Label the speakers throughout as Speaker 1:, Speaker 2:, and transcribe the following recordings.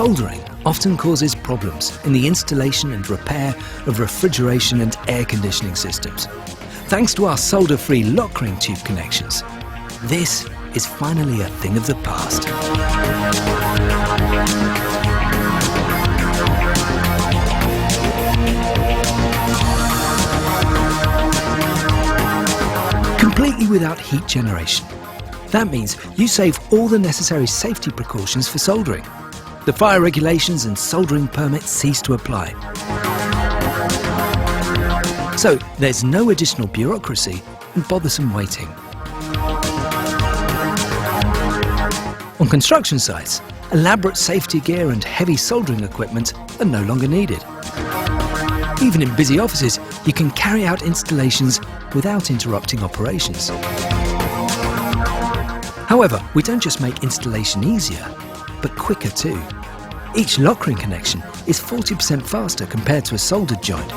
Speaker 1: Soldering often causes problems in the installation and repair of refrigeration and air conditioning systems. Thanks to our solder-free lock ring tube connections, this is finally a thing of the past. Completely without heat generation. That means you save all the necessary safety precautions for soldering. The fire regulations and soldering permits cease to apply. So there's no additional bureaucracy and bothersome waiting. On construction sites, elaborate safety gear and heavy soldering equipment are no longer needed. Even in busy offices, you can carry out installations without interrupting operations. However, we don't just make installation easier, but quicker too. Each lock ring connection is 40% faster compared to a soldered joint.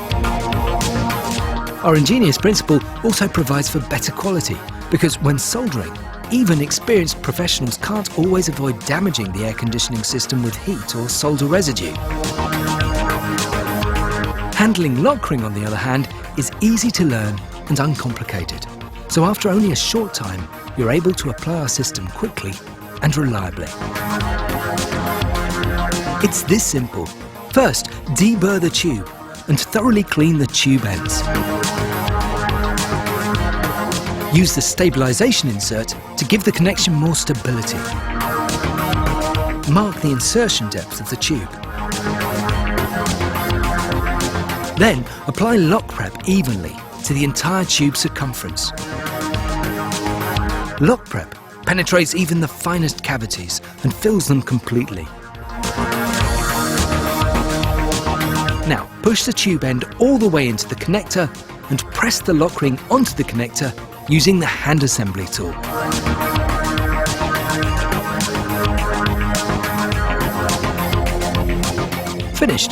Speaker 1: Our ingenious principle also provides for better quality, because when soldering, even experienced professionals can't always avoid damaging the air conditioning system with heat or solder residue. Handling lock ring, on the other hand, is easy to learn and uncomplicated. So after only a short time, you're able to apply our system quickly and reliably. It's this simple. First, deburr the tube and thoroughly clean the tube ends. Use the stabilization insert to give the connection more stability. Mark the insertion depth of the tube. Then apply lock prep evenly to the entire tube circumference. Lock prep penetrates even the finest cavities and fills them completely. Now push the tube end all the way into the connector and press the lock ring onto the connector using the hand assembly tool. Finished.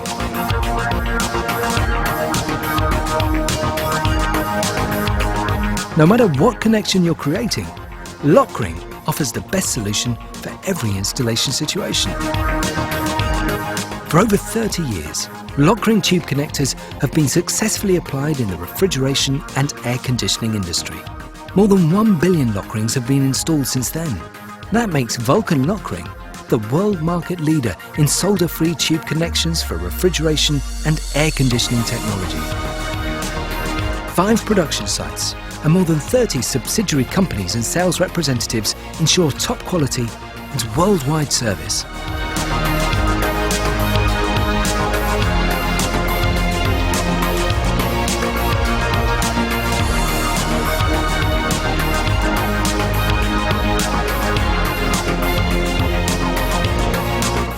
Speaker 1: No matter what connection you're creating, lock ring offers the best solution for every installation situation. For over 30 years, lock ring tube connectors have been successfully applied in the refrigeration and air conditioning industry. More than 1 billion lock rings have been installed since then. That makes Vulcan Lock Ring the world market leader in solder-free tube connections for refrigeration and air conditioning technology. 5 production sites and more than 30 subsidiary companies and sales representatives ensure top quality and worldwide service.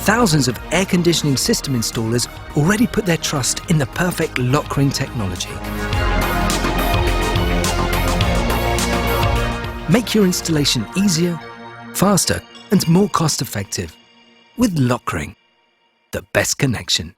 Speaker 1: Thousands of air conditioning system installers already put their trust in the perfect lock ring technology. Make your installation easier, faster and more cost-effective with lock ring, the best connection.